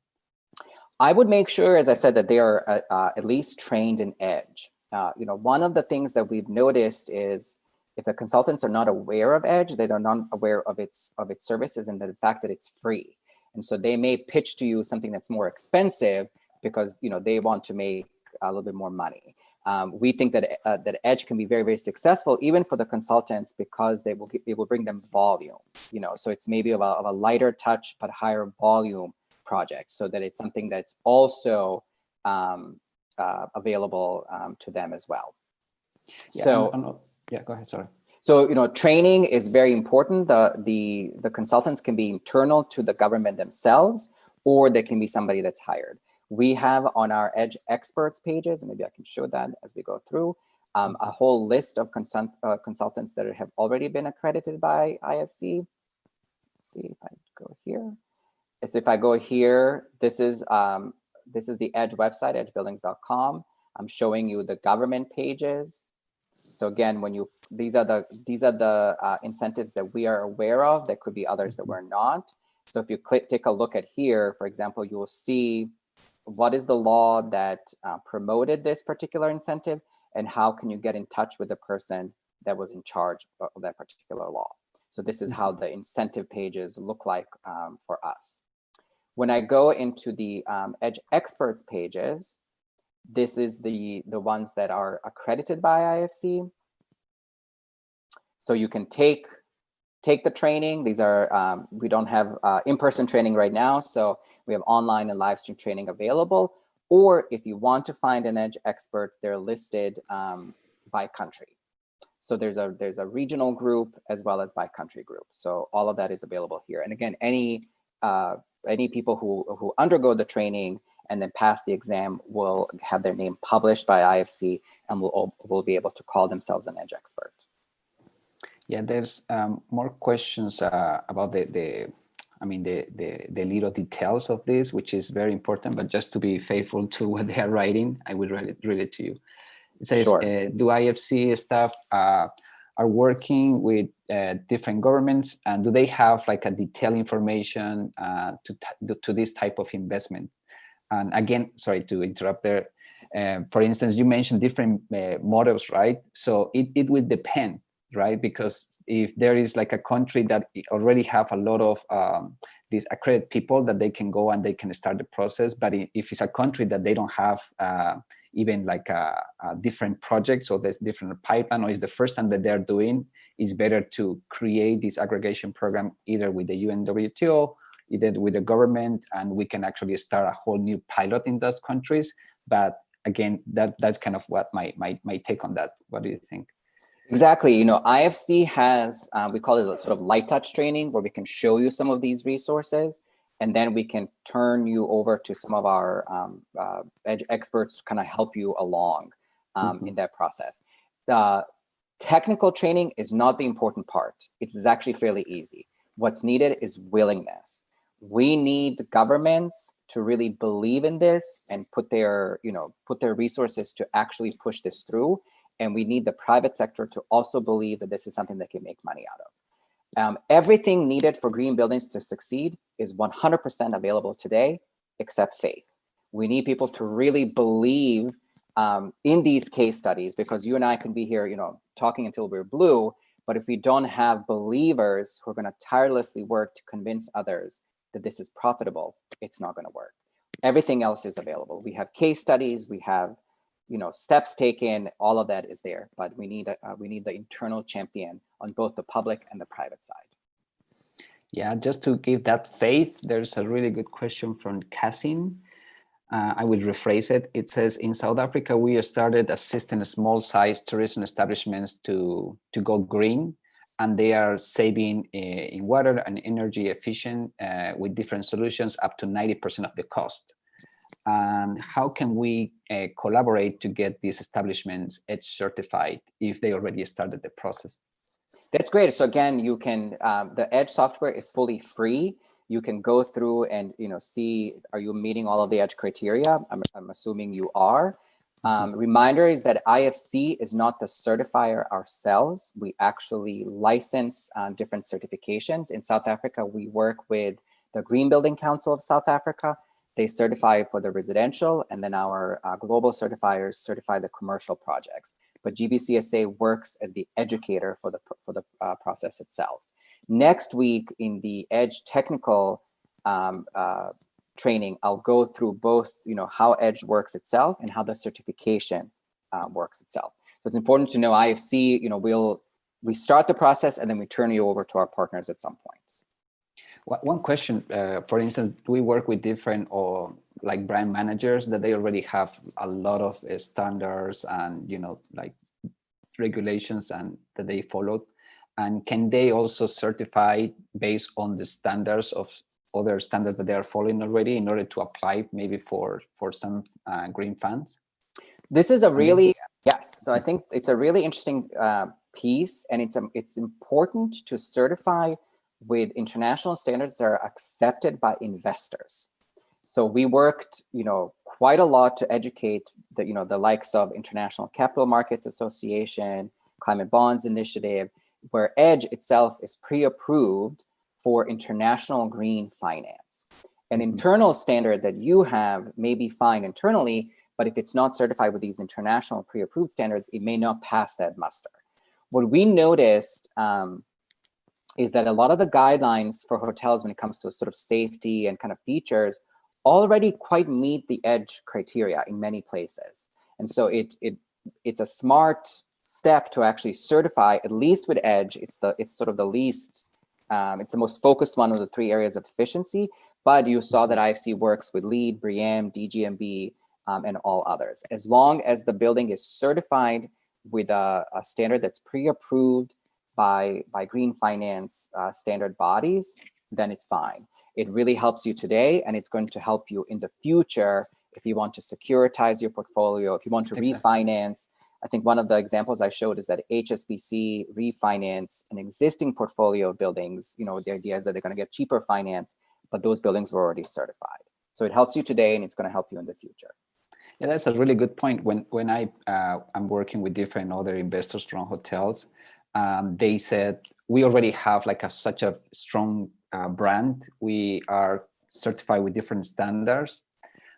I would make sure, as I said, that they are at least trained in EDGE. One of the things that we've noticed is if the consultants are not aware of EDGE, they are not aware of its services and the fact that it's free. And so they may pitch to you something that's more expensive because they want to make a little bit more money. We think that that EDGE can be very, very successful, even for the consultants, because it will bring them volume. So it's maybe of a lighter touch but higher volume project, so that it's something that's also available to them as well. Yeah, So yeah, go ahead. Sorry. So training is very important. The consultants can be internal to the government themselves, or they can be somebody that's hired. We have on our EDGE experts pages, and maybe I can show that as we go through, a whole list of consultants that have already been accredited by IFC. Let's see if I go here. So if I go here, this is the EDGE website, edgebuildings.com. I'm showing you the government pages. So again, these are the incentives that we are aware of. There could be others that we're not. So if you take a look at here, for example, you will see what is the law that promoted this particular incentive, and how can you get in touch with the person that was in charge of that particular law. So this is how the incentive pages look like for us. When I go into the EDGE experts pages, this is the ones that are accredited by IFC. So you can take the training. These are, we don't have in-person training right now, so we have online and live stream training available. Or if you want to find an EDGE expert, they're listed by country. So there's a regional group as well as by country group. So all of that is available here. And again, any people who undergo the training and then pass the exam will have their name published by IFC, and will be able to call themselves an EDGE expert. Yeah, there's more questions about the little details of this, which is very important, but just to be faithful to what they are writing, I will read it to you. It says, sure. Do IFC staff are working with different governments, and do they have like a detailed information to this type of investment? And again, sorry to interrupt there. For instance, you mentioned different models, right? So it will depend, right? Because if there is like a country that already have a lot of these accredited people that they can go and they can start the process, but if it's a country that they don't have even like a different project, so there's different pipeline, or is the first time that they're doing, it's better to create this aggregation program either with the UNWTO, either with the government, and we can actually start a whole new pilot in those countries. But again, that's kind of what my take on that. What do you think? Exactly. IFC has, we call it a sort of light touch training, where we can show you some of these resources, and then we can turn you over to some of our EDGE experts to kind of help you along in that process. Technical training is not the important part. It is actually fairly easy. What's needed is willingness. We need governments to really believe in this and put their resources to actually push this through. And we need the private sector to also believe that this is something they can make money out of. Everything needed for green buildings to succeed is 100% available today, except faith. We need people to really believe in these case studies, because you and I can be here, talking until we're blue, but if we don't have believers who are going to tirelessly work to convince others that this is profitable, it's not going to work. Everything else is available. We have case studies, we have steps taken, all of that is there, but we need the internal champion on both the public and the private side. Yeah, just to give that faith, there's a really good question from Cassin. I will rephrase it. It says, in South Africa, we started assisting small-sized tourism establishments to go green, and they are saving in water and energy efficient with different solutions up to 90% of the cost. And how can we collaborate to get these establishments EDGE certified if they already started the process? That's great. So again, you can, the EDGE software is fully free. You can go through and see, are you meeting all of the EDGE criteria? I'm assuming you are. Reminder is that IFC is not the certifier ourselves. We actually license different certifications. In South Africa, we work with the Green Building Council of South Africa. They certify for the residential, and then our global certifiers certify the commercial projects. But GBCSA works as the educator for the process itself. Next week in the EDGE technical training, I'll go through both, how EDGE works itself and how the certification works itself. So it's important to know IFC, we start the process and then we turn you over to our partners at some point. One question, for instance, we work with different like brand managers that they already have a lot of standards and, like regulations and that they follow. And can they also certify based on the standards of other standards that they are following already in order to apply maybe for some green funds? This is a really, yes. So I think it's a really interesting piece, and it's important to certify with international standards that are accepted by investors. So we worked, quite a lot to educate the likes of International Capital Markets Association, Climate Bonds Initiative, where EDGE itself is pre-approved for international green finance. An internal standard that you have may be fine internally, but if it's not certified with these international pre-approved standards, it may not pass that muster. What we noticed is that a lot of the guidelines for hotels when it comes to sort of safety and kind of features already quite meet the EDGE criteria in many places. And so it's a smart step to actually certify, at least with EDGE. It's sort of the least, it's the most focused one of the three areas of efficiency, but you saw that IFC works with LEED, BREEAM, DGNB, and all others. As long as the building is certified with a standard that's pre-approved by green finance standard bodies, then it's fine. It really helps you today, and it's going to help you in the future if you want to securitize your portfolio, if you want to refinance. I think one of the examples I showed is that HSBC refinance an existing portfolio of buildings. The idea is that they're going to get cheaper finance, but those buildings were already certified. So it helps you today, and it's going to help you in the future. Yeah, that's a really good point. When I'm working with different other investors from hotels, they said, we already have like such a strong brand. We are certified with different standards,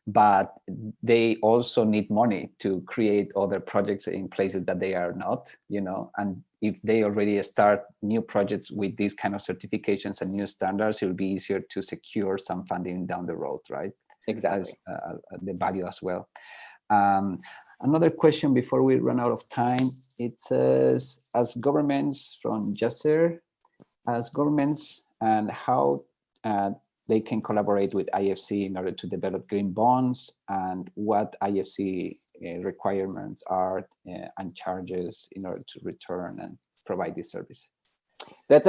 but they also need money to create other projects in places that they are not, and if they already start new projects with these kind of certifications and new standards, it will be easier to secure some funding down the road, right? Exactly. The value as well. Another question before we run out of time. It says, as governments, from Jasser, as governments and how they can collaborate with IFC in order to develop green bonds, and what IFC requirements are and charges in order to return and provide this service? It's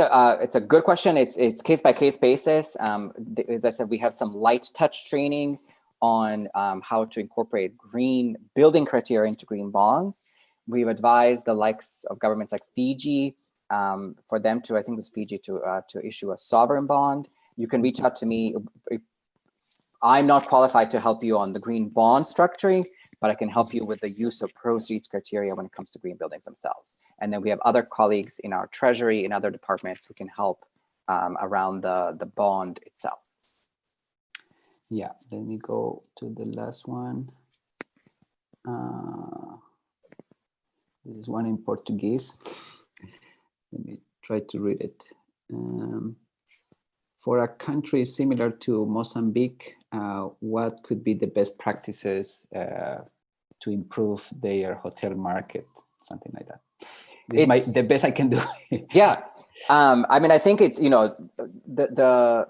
a good question. It's case by case basis. As I said, we have some light touch training on how to incorporate green building criteria into green bonds. We've advised the likes of governments like Fiji for them to, I think it was Fiji, to issue a sovereign bond. You can reach out to me. I'm not qualified to help you on the green bond structuring, but I can help you with the use of proceeds criteria when it comes to green buildings themselves. And then we have other colleagues in our treasury and other departments who can help around the bond itself. Yeah, let me go to the last one. This is one in Portuguese. Let me try to read it. For a country similar to Mozambique, what could be the best practices to improve their hotel market? Something like that. This is the best I can do. Yeah. I mean, I think it's, you know, the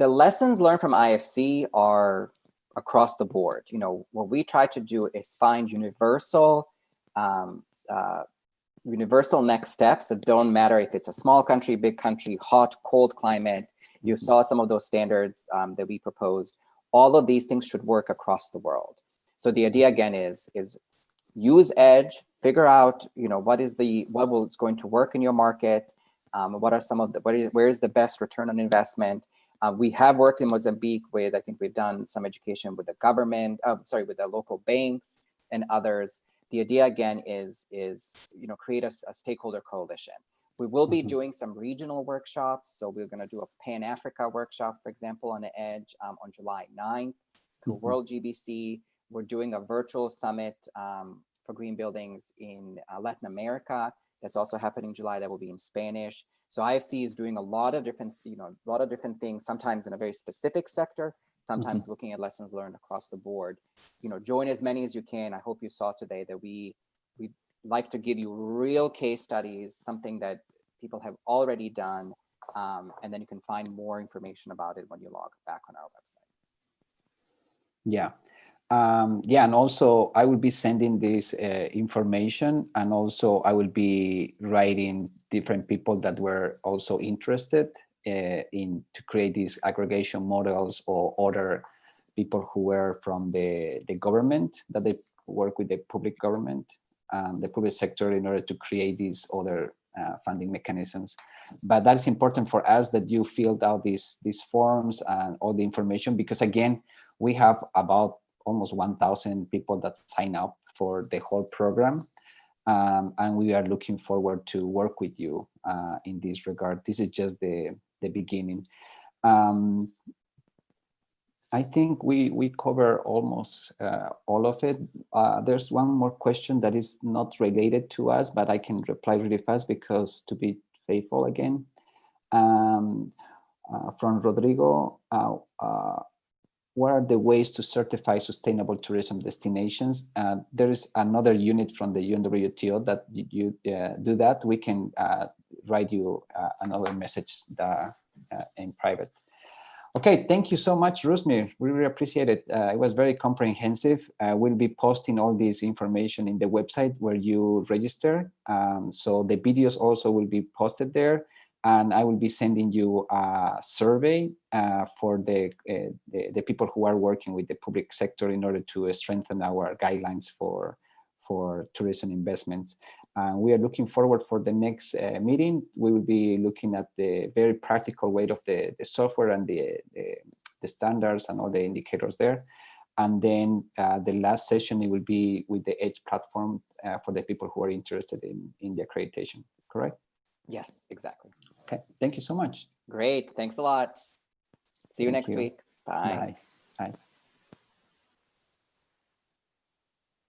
lessons learned from IFC are across the board. You know, what we try to do is find universal next steps that don't matter if it's a small country, big country, hot, cold climate. You saw some of those standards that we proposed. All of these things should work across the world. So the idea again is use EDGE, figure out, you know, what is going to work in your market. What are some of the, where is the best return on investment? We have worked in Mozambique with, I think we've done some education with the government, with the local banks and others. The idea again is you know, create a stakeholder coalition. We will be doing some regional workshops. So we're going to do a Pan-Africa workshop, for example, on the EDGE on July 9th through World GBC. We're doing a virtual summit for green buildings in Latin America. That's also happening in July. That will be in Spanish. So IFC is doing a lot of different, you know, a lot of different things, sometimes in a very specific sector, sometimes looking at lessons learned across the board. You know, join as many as you can. I hope you saw today that we like to give you real case studies, something that people have already done, and then you can find more information about it when you log back on our website. Yeah. Yeah, and also I will be sending this information, and also I will be writing different people that were also interested in to create these aggregation models, or other people who were from the government, that they work with the public government, the public sector, in order to create these other funding mechanisms. But that's important for us that you filled out these forms and all the information, because again, we have about almost 1,000 people that sign up for the whole program. And we are looking forward to work with you in this regard. This is just the beginning. I think we cover almost all of it. There's one more question that is not related to us, but I can reply really fast because to be faithful again. From Rodrigo, what are the ways to certify sustainable tourism destinations? There is another unit from the UNWTO that you do that. We can write you another message in private. Okay, thank you so much, Rusmir. We really appreciate it. It was very comprehensive. We'll be posting all this information in the website where you register. So the videos also will be posted there. And I will be sending you a survey for the people who are working with the public sector in order to strengthen our guidelines for tourism investments. We are looking forward for the next meeting. We will be looking at the very practical way of the software and the standards and all the indicators there. And then the last session, it will be with the EDGE platform for the people who are interested in the accreditation, correct? Yes, exactly. Okay, thank you so much. Great, thanks a lot. See you next week. Bye. Bye. Bye.